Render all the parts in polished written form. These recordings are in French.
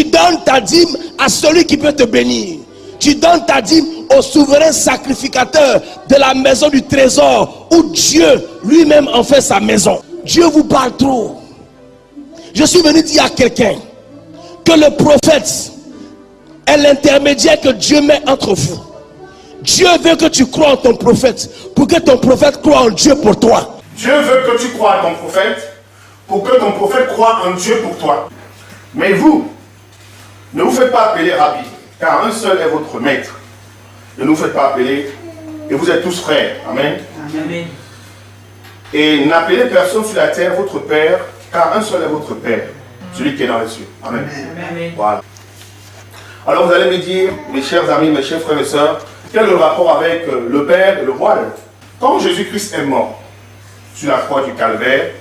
Tu donnes ta dîme à celui qui peut te bénir. Tu donnes ta dîme au souverain sacrificateur de la maison du trésor, où Dieu lui-même en fait sa maison. Dieu vous parle trop. Je suis venu dire à quelqu'un que le prophète est l'intermédiaire que Dieu met entre vous. Dieu veut que tu crois en ton prophète pour que ton prophète croie en Dieu pour toi. Dieu veut que tu crois en ton prophète pour que ton prophète croie en Dieu pour toi. Mais vous, ne vous faites pas appeler Rabbi, car un seul est votre maître. Ne vous faites pas appeler, et vous êtes tous frères. Amen. Amen. Et n'appelez personne sur la terre votre Père, car un seul est votre Père, celui qui est dans les cieux. Amen. Amen. Voilà. Alors vous allez me dire, mes chers amis, mes chers frères et sœurs, quel est le rapport avec le Père et le voile? Quand Jésus-Christ est mort sur la croix du Calvaire,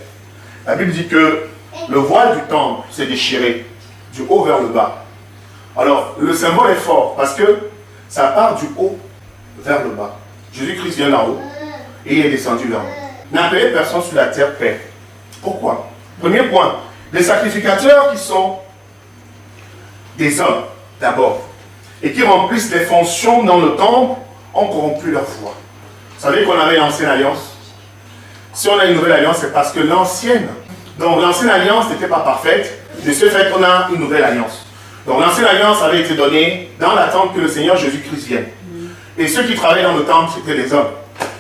la Bible dit que le voile du temple s'est déchiré du haut vers le bas. Alors, le symbole est fort parce que ça part du haut vers le bas. Jésus-Christ vient d'en haut et il est descendu vers nous. N'appelez personne sur la terre Père. Pourquoi? Premier point, les sacrificateurs qui sont des hommes d'abord et qui remplissent les fonctions dans le temple ont corrompu leur foi. Vous savez qu'on avait l'ancienne alliance. Si on a une nouvelle alliance, c'est parce que l'ancienne, donc l'ancienne alliance n'était pas parfaite. De ce fait qu'on a une nouvelle alliance. Donc l'ancienne alliance avait été donnée dans l'attente que le Seigneur Jésus-Christ vienne. Et ceux qui travaillaient dans le temple, c'était les hommes.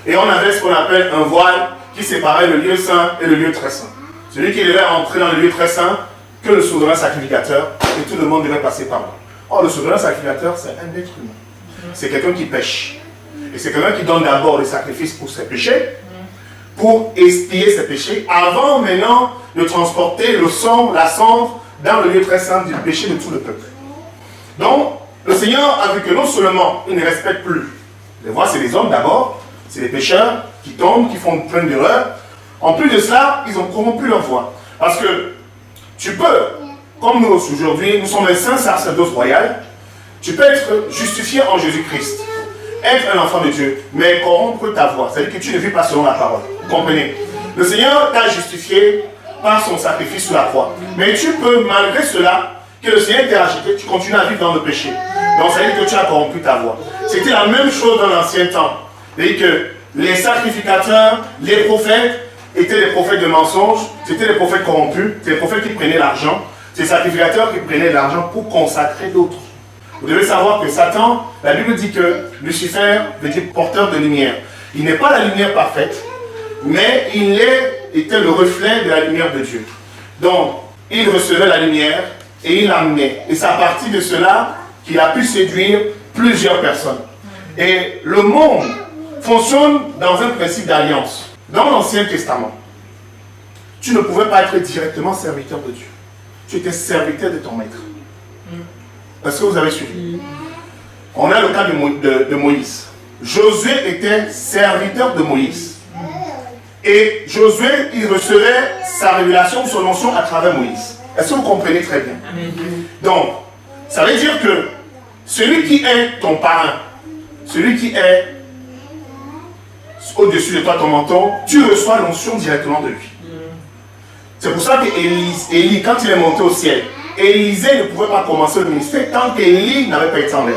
Et on avait ce qu'on appelle un voile qui séparait le lieu saint et le lieu très saint. Celui qui devait entrer dans le lieu très saint, que le souverain sacrificateur, et tout le monde devait passer par là. Or, le souverain sacrificateur, c'est un être humain. C'est quelqu'un qui pêche. Et c'est quelqu'un qui donne d'abord les sacrifices pour ses péchés, pour expier ses péchés, avant maintenant de transporter le sang, la cendre, dans le lieu très saint du péché de tout le peuple. Donc, le Seigneur a vu que non seulement il ne respecte plus les voix, c'est les hommes d'abord, c'est les pécheurs qui tombent, qui font plein d'erreurs. En plus de cela, ils ont corrompu leur voix. Parce que tu peux, comme nous aujourd'hui, nous sommes les saints sacerdoces royales, tu peux être justifié en Jésus-Christ, être un enfant de Dieu, mais corrompre ta voix. C'est-à-dire que tu ne vis pas selon la parole. Vous comprenez? Le Seigneur t'a justifié par son sacrifice sur la croix. Mais tu peux, malgré cela, que le Seigneur t'a racheté, tu continues à vivre dans le péché. Donc ça veut dire que tu as corrompu ta voix. C'était la même chose dans l'ancien temps. C'est-à-dire que les sacrificateurs, les prophètes, étaient des prophètes de mensonges, c'était des prophètes corrompus, c'était des prophètes qui prenaient l'argent, c'est des sacrificateurs qui prenaient l'argent pour consacrer d'autres. Vous devez savoir que Satan, la Bible dit que Lucifer veut dire porteur de lumière. Il n'est pas la lumière parfaite, mais il était le reflet de la lumière de Dieu. Donc, il recevait la lumière et il l'amenait. Et c'est à partir de cela qu'il a pu séduire plusieurs personnes. Et le monde fonctionne dans un principe d'alliance. Dans l'Ancien Testament, tu ne pouvais pas être directement serviteur de Dieu. Tu étais serviteur de ton maître. Est-ce que vous avez suivi? On a le cas de Moïse. Josué était serviteur de Moïse. Et Josué, il recevait sa révélation, son onction à travers Moïse. Est-ce que vous comprenez très bien? Donc, ça veut dire que celui qui est ton parrain, celui qui est au-dessus de toi, ton menton, tu reçois l'onction directement de lui. C'est pour ça qu'Élie, quand il est monté au ciel, Élisée ne pouvait pas commencer le ministère tant qu'Élie n'avait pas été enlevé.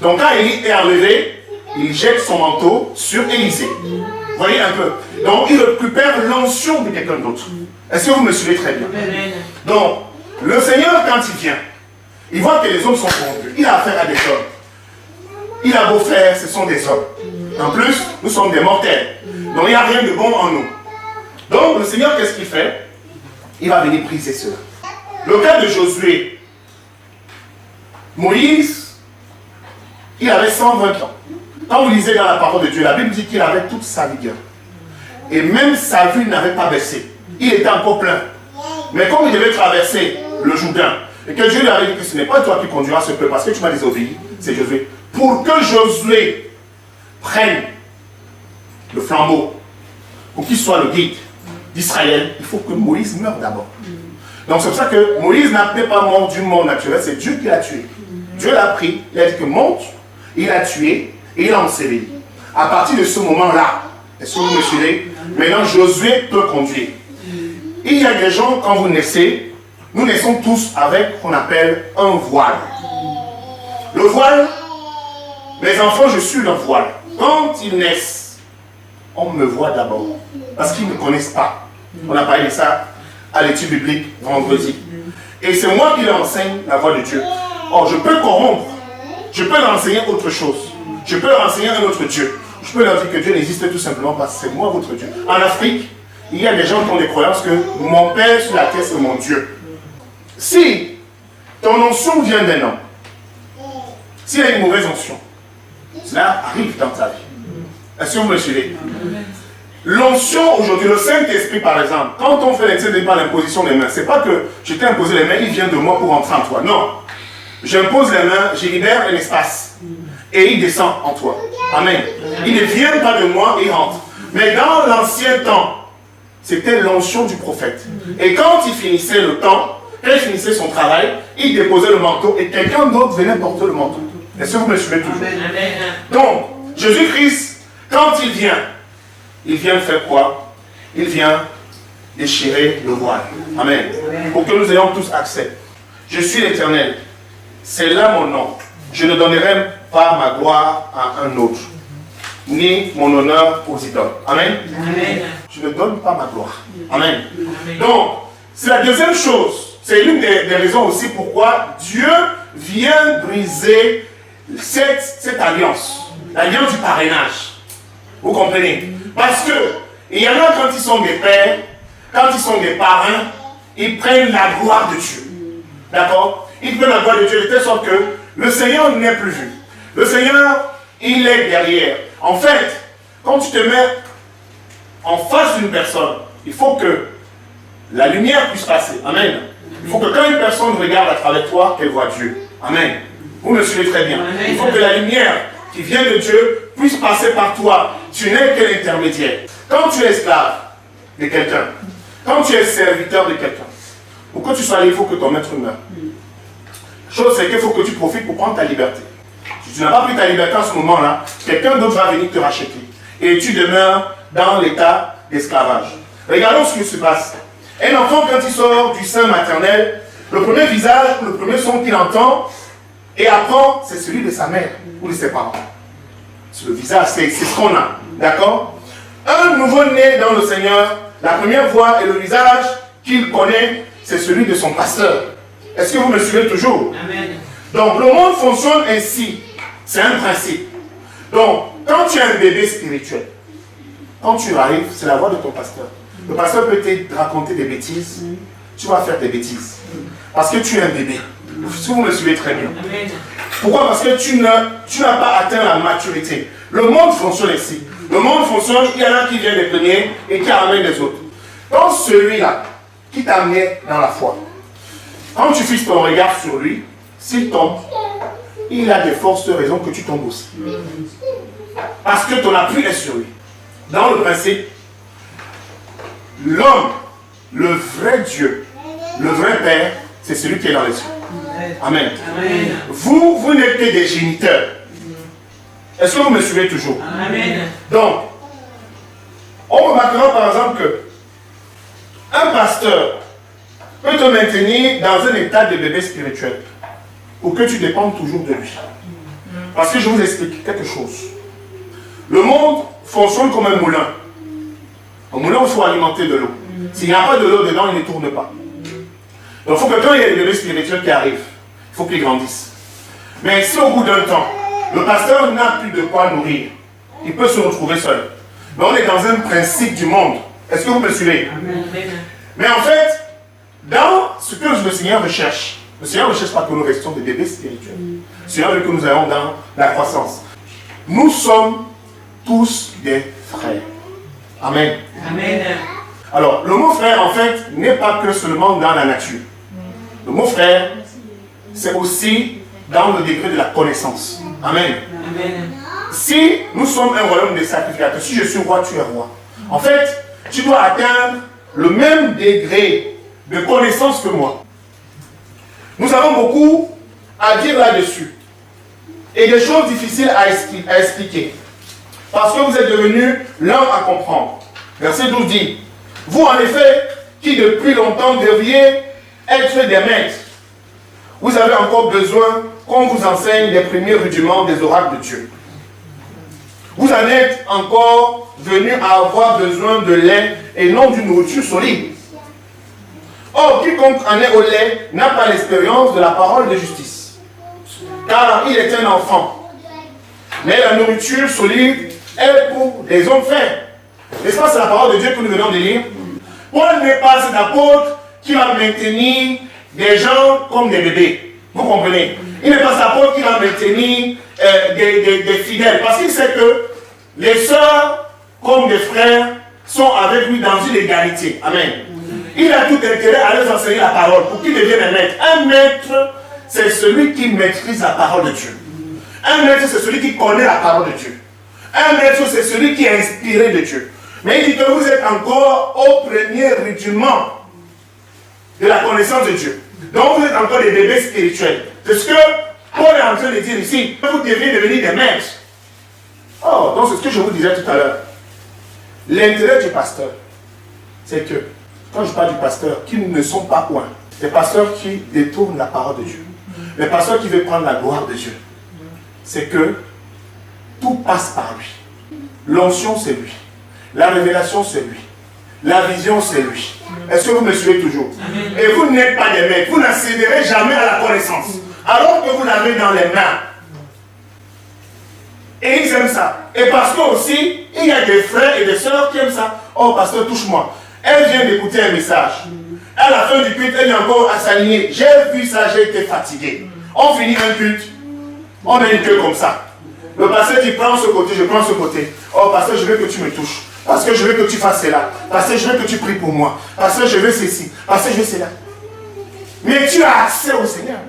Donc quand Élie est enlevé, il jette son manteau sur Élisée. Vous voyez un peu? Donc il récupère l'onction de quelqu'un d'autre. Est-ce que vous me suivez très bien? Donc, le Seigneur, quand il vient, il voit que les hommes sont corrompus. Il a affaire à des hommes. Il a beau faire, ce sont des hommes. En plus, nous sommes des mortels. Donc il n'y a rien de bon en nous. Donc le Seigneur, qu'est-ce qu'il fait? Il va venir briser cela. Le cas de Josué, Moïse, il avait 120 ans. Quand vous lisez dans la parole de Dieu, la Bible dit qu'il avait toute sa vigueur. Et même sa vue n'avait pas baissé. Il était encore plein. Mais comme il devait traverser le Jourdain, et que Dieu lui avait dit que ce n'est pas toi qui conduiras ce peuple, parce que tu m'as désobéi, c'est Josué. Pour que Josué prenne le flambeau, pour qu'il soit le guide d'Israël, il faut que Moïse meure d'abord. Donc c'est pour ça que Moïse n'a pas mort d'une mort naturelle, c'est Dieu qui l'a tué. Dieu l'a pris, il a dit que monte, il l'a tué et il l'a enseveli. À partir de ce moment-là, est-ce que vous me suivez? Maintenant Josué peut conduire. Il y a des gens, quand vous naissez, nous naissons tous avec ce qu'on appelle un voile. Le voile, mes enfants, je suis le voile. Quand ils naissent, on me voit d'abord. Parce qu'ils ne connaissent pas. On a parlé de ça à l'étude biblique vendredi. Et c'est moi qui leur enseigne la voix de Dieu. Or, je peux corrompre. Je peux leur enseigner autre chose. Je peux leur enseigner un autre Dieu. Je peux leur dire que Dieu n'existe tout simplement parce que c'est moi votre Dieu. En Afrique, il y a des gens qui ont des croyances que mon Père sur la terre, c'est mon Dieu. Si ton onction vient d'un homme, s'il y a une mauvaise onction, cela arrive dans ta vie. Est-ce que vous me suivez? L'onction aujourd'hui, le Saint-Esprit par exemple, quand on fait l'excès par l'imposition des mains, c'est pas que je t'ai imposé les mains, il vient de moi pour entrer en toi. Non. J'impose les mains, je libère un espace. Et il descend en toi. Amen. Il ne vient pas de moi, il rentre. Mais dans l'ancien temps, c'était l'onction du prophète. Et quand il finissait le temps, quand il finissait son travail, il déposait le manteau et quelqu'un d'autre venait porter le manteau. Est-ce que vous me suivez toujours? Donc, Jésus-Christ, quand il vient faire quoi? Il vient déchirer le voile. Amen. Pour que nous ayons tous accès. Je suis l'Éternel. C'est là mon nom. Je ne donnerai pas ma gloire à un autre, ni mon honneur aux idoles. Amen. Amen. Je ne donne pas ma gloire. Amen. Amen. Donc, c'est la deuxième chose. C'est l'une des raisons aussi pourquoi Dieu vient briser cette alliance. L'alliance du parrainage. Vous comprenez? Parce que, il y en a quand ils sont des pères, quand ils sont des parrains, ils prennent la gloire de Dieu. D'accord? Ils prennent la gloire de Dieu de telle sorte que le Seigneur n'est plus vu. Le Seigneur, il est derrière. En fait, quand tu te mets en face d'une personne, il faut que la lumière puisse passer. Amen. Il faut que quand une personne regarde à travers toi, qu'elle voit Dieu. Amen. Vous me suivez très bien. Il faut que la lumière qui vient de Dieu puisse passer par toi. Tu n'es que l'intermédiaire. Quand tu es esclave de quelqu'un, quand tu es serviteur de quelqu'un, pour que tu sois libre, il faut que ton maître meure. Chose, c'est qu'il faut que tu profites pour prendre ta liberté. Si tu n'as pas pris ta liberté en ce moment-là, quelqu'un d'autre va venir te racheter. Et tu demeures dans l'état d'esclavage. Regardons ce qui se passe. Un enfant, quand il sort du sein maternel, le premier visage, le premier son qu'il entend et apprend, c'est celui de sa mère ou de ses parents. C'est le visage, c'est ce qu'on a. D'accord? Un nouveau-né dans le Seigneur, la première voix et le visage qu'il connaît, c'est celui de son pasteur. Est-ce que vous me suivez toujours? Amen. Donc, le monde fonctionne ainsi. C'est un principe. Donc, quand tu es un bébé spirituel, quand tu arrives, c'est la voix de ton pasteur. Le pasteur peut te raconter des bêtises. Tu vas faire des bêtises. Parce que tu es un bébé. Si vous me suivez très bien. Amen. Pourquoi? Parce que tu n'as pas atteint la maturité. Le monde fonctionne ainsi. Le monde fonctionne, il y en a qui viennent les premiers et qui amènent les autres. Quand celui-là, qui t'a amené dans la foi, quand tu fixes ton regard sur lui, s'il tombe, il a de fortes raisons que tu tombes aussi. Parce que ton appui est sur lui. Dans le principe, l'homme, le vrai Dieu, le vrai Père, c'est celui qui est dans les cieux. Amen. Amen. Vous n'êtes que des géniteurs. Est-ce que vous me suivez toujours? Amen. Donc, on remarquera par exemple que un pasteur peut te maintenir dans un état de bébé spirituel pour que tu dépendes toujours de lui. Parce que je vous explique quelque chose. Le monde fonctionne comme un moulin. Un moulin, il faut alimenter de l'eau. S'il n'y a pas de l'eau dedans, il ne tourne pas. Donc il faut que quand il y a des bébés spirituels qui arrivent, il faut qu'ils grandissent. Mais si au bout d'un temps, le pasteur n'a plus de quoi nourrir, il peut se retrouver seul. Mais on est dans un principe du monde. Est-ce que vous me suivez? Mais en fait, dans ce que le Seigneur recherche, le Seigneur ne recherche pas que nous restions des bébés spirituels. Le Seigneur veut que nous ayons dans la croissance. Nous sommes tous des frères. Amen. Amen. Alors, le mot frère, en fait, n'est pas que seulement dans la nature. Le mot frère, c'est aussi dans le degré de la connaissance. Amen. Amen. Si nous sommes un royaume de sacrificateurs, si je suis roi, tu es roi. En fait, tu dois atteindre le même degré de connaissance que moi. Nous avons beaucoup à dire là-dessus. Et des choses difficiles à expliquer. Parce que vous êtes devenus lents à comprendre. Verset 12 dit, vous en effet, qui depuis longtemps deviez être des maîtres, vous avez encore besoin qu'on vous enseigne les premiers rudiments des oracles de Dieu. Vous en êtes encore venu à avoir besoin de lait et non d'une nourriture solide. Or, quiconque en est au lait n'a pas l'expérience de la parole de justice, car il est un enfant. Mais la nourriture solide est pour les hommes faits. N'est-ce pas, c'est la parole de Dieu que nous venons de lire? Paul n'est pas cet apôtre qui va maintenir des gens comme des bébés. Vous comprenez? Il n'est pas cet apôtre qui va maintenir des fidèles. Parce qu'il sait que les sœurs, comme des frères, sont avec lui dans une égalité. Amen. Il a tout intérêt à leur enseigner la parole pour qu'ils deviennent un maître. Un maître, c'est celui qui maîtrise la parole de Dieu. Un maître, c'est celui qui connaît la parole de Dieu. Un maître, c'est celui qui est inspiré de Dieu. Mais il dit que vous êtes encore au premier rudiment de la connaissance de Dieu. Donc vous êtes encore des bébés spirituels. C'est ce que Paul est en train de dire ici. Vous deviez devenir des maîtres. Oh, donc c'est ce que je vous disais tout à l'heure. L'intérêt du pasteur, c'est que, quand je parle du pasteur, qu'ils ne sont pas loin. Les pasteurs qui détournent la parole de Dieu. Les pasteurs qui veulent prendre la gloire de Dieu. C'est que tout passe par lui. L'onction, c'est lui. La révélation, c'est lui. La vision, c'est lui. Est-ce que vous me suivez toujours? Et vous n'êtes pas des maîtres. Vous n'accéderez jamais à la connaissance. Alors que vous l'avez dans les mains. Et ils aiment ça. Et parce que aussi, il y a des frères et des sœurs qui aiment ça. Oh, pasteur, touche-moi. Elle vient d'écouter un message. À la fin du culte, elle est encore à s'aligner. J'ai vu ça, j'ai été fatigué. On finit un culte. On a une queue comme ça. Le pasteur dit, prends ce côté, je prends ce côté. Oh, pasteur, je veux que tu me touches. Parce que je veux que tu fasses cela. Parce que je veux que tu pries pour moi. Parce que je veux ceci. Parce que je veux cela. Mais tu as accès au Seigneur.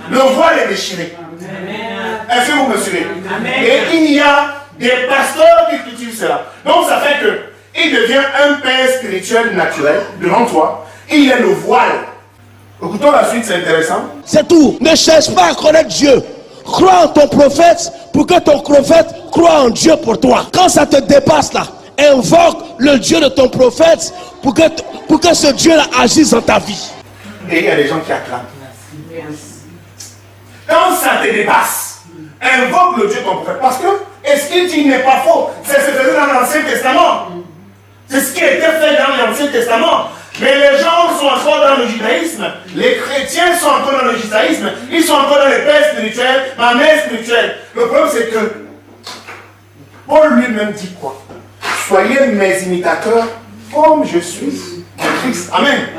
Le voile est déchiré. Est-ce que vous me suivez? Et il y a des pasteurs qui cultivent cela. Donc ça fait que il devient un père spirituel naturel devant toi. Il y a le voile. Écoutons la suite, c'est intéressant. C'est tout. Ne cherche pas à connaître Dieu. Crois en ton prophète pour que ton prophète croie en Dieu pour toi. Quand ça te dépasse là, invoque le Dieu de ton prophète pour que ce Dieu-là agisse dans ta vie. Et il y a des gens qui acclament. Quand ça te dépasse, invoque le Dieu de ton prophète. Parce que, et ce qu'il dit n'est pas faux. C'est ce que faisait dans l'Ancien Testament. C'est ce qui a été fait dans l'Ancien Testament. Mais les gens sont encore dans le judaïsme. Les chrétiens sont encore dans le judaïsme. Ils sont encore dans les pères spirituels, ma mère spirituelle. Le problème c'est que Paul lui-même dit quoi? Soyez mes imitateurs comme je suis en Christ. Amen.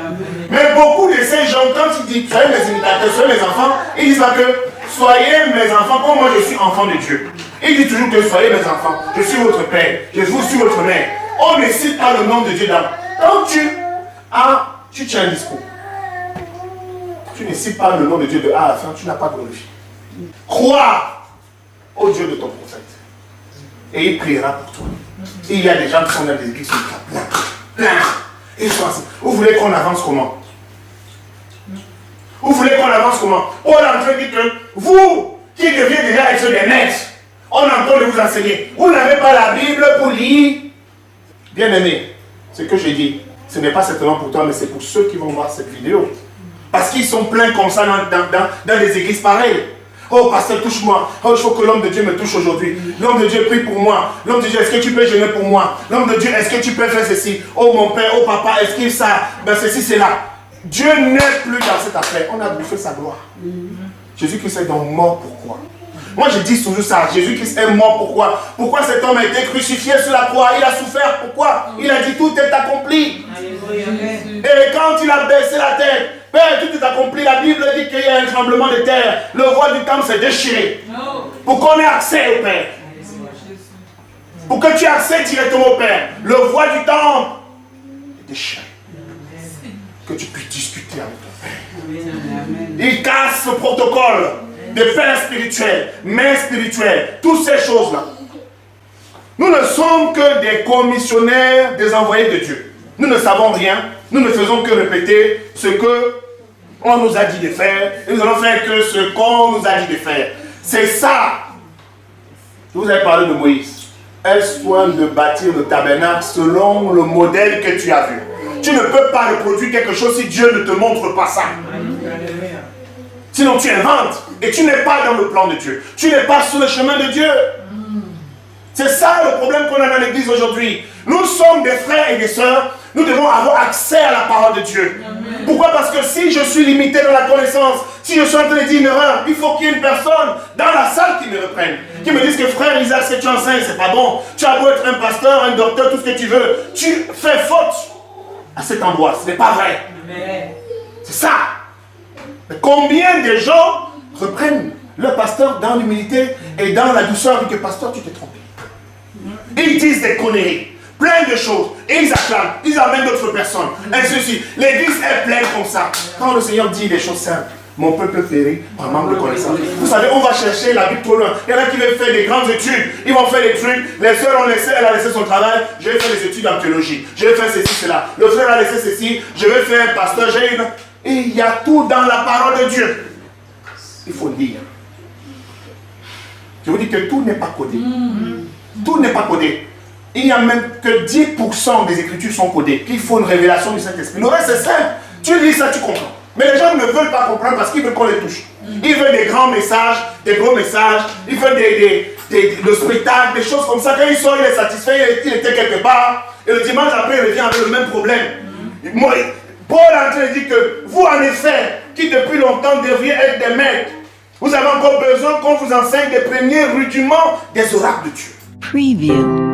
Mais beaucoup de ces gens, quand ils disent soyez mes imitateurs, soyez mes enfants, ils disent pas que soyez mes enfants comme moi je suis enfant de Dieu. Ils disent toujours que soyez mes enfants, je suis votre père, je suis votre mère. On ne cite pas le nom de Dieu dans. Quand tu tiens un discours, tu ne cites pas le nom de Dieu de A à la fin, tu n'as pas glorifié. Crois au Dieu de ton prophète. Et il priera pour toi. Et il y a des gens qui sont dans des églises plein. Et ils sont assis. Vous voulez qu'on avance comment? Vous voulez qu'on avance comment? Paul est en train de dire que vous, qui deviez déjà être des maîtres, on est en train de vous enseigner. Vous n'avez pas la Bible pour lire. Bien aimé, ce que j'ai dit, ce n'est pas certainement pour toi, mais c'est pour ceux qui vont voir cette vidéo. Parce qu'ils sont pleins comme ça dans des églises pareilles. Oh, pasteur, touche-moi. Oh, il faut que l'homme de Dieu me touche aujourd'hui. L'homme de Dieu prie pour moi. L'homme de Dieu, est-ce que tu peux jeûner pour moi? L'homme de Dieu, est-ce que tu peux faire ceci? Oh, mon père, oh, papa, est-ce qu'il ça? Ben, ceci, c'est là. Dieu n'est plus dans cette affaire. On a bouffé sa gloire. Jésus-Christ est donc mort. Pourquoi? Moi, je dis toujours ça. Jésus-Christ est mort. Pourquoi? Pourquoi cet homme a été crucifié sur la croix? Il a souffert. Pourquoi? Il a dit tout est accompli. Et quand il a baissé la tête, Père, tout est accompli. La Bible dit qu'il y a un tremblement de terre. Le voile du temple s'est déchiré. Pour qu'on ait accès au Père. Pour que tu aies accès directement au Père. Le voile du temple est déchiré. Que tu puisses discuter avec ton Père. Il casse le protocole de père spirituel, mère spirituelle, toutes ces choses-là. Nous ne sommes que des commissionnaires, des envoyés de Dieu. Nous ne savons rien, nous ne faisons que répéter ce que on nous a dit de faire, et nous allons faire que ce qu'on nous a dit de faire. C'est ça. Je vous ai parlé de Moïse. aie soin de bâtir le tabernacle selon le modèle que tu as vu. Tu ne peux pas reproduire quelque chose si Dieu ne te montre pas ça. Sinon tu inventes et tu n'es pas dans le plan de Dieu. Tu n'es pas sur le chemin de Dieu. C'est ça le problème qu'on a dans l'église aujourd'hui. Nous sommes des frères et des sœurs. Nous devons avoir accès à la parole de Dieu. Amen. Pourquoi? Parce que si je suis limité dans la connaissance, si je suis en train de dire une erreur, il faut qu'il y ait une personne dans la salle qui me reprenne. Qui me dise que frère Isaac, ce que tu enseignes, c'est pas bon. Tu as beau être un pasteur, un docteur, tout ce que tu veux. Tu fais faute à cet endroit. Ce n'est pas vrai. C'est ça. Mais combien de gens reprennent le pasteur dans l'humilité et dans la douceur, dit que pasteur, tu t'es trompé. Ils disent des conneries, plein de choses, et ils acclament, ils amènent d'autres personnes, ainsi de suite. L'église est pleine comme ça. Quand le Seigneur dit des choses simples, mon peuple périt par manque de connaissance. Vous savez, on va chercher la Bible trop loin. Il y en a qui veulent faire des grandes études, ils vont faire des trucs. Les sœurs ont laissé, elle a laissé son travail, je vais faire des études en théologie, je vais faire ceci, cela. Le frère a laissé ceci, je vais faire un pasteur, j'ai une... Et il y a tout dans la parole de Dieu. Il faut lire. Je vous dis que tout n'est pas codé. Tout n'est pas codé. Il n'y a même que 10% des écritures sont codées. Il faut une révélation du Saint-Esprit. Le reste, c'est simple. Tu lis ça, tu comprends. Mais les gens ne veulent pas comprendre parce qu'ils veulent qu'on les touche. Ils veulent des grands messages, des gros messages. Ils veulent le spectacle, des choses comme ça. Quand ils sortent, il est satisfait, il était quelque part. Et le dimanche après, il revient avec le même problème. Moi, Paul est en train de dire que vous, en effet, qui depuis longtemps devriez être des maîtres, vous avez encore besoin qu'on vous enseigne des premiers rudiments des oracles de Dieu. Preview.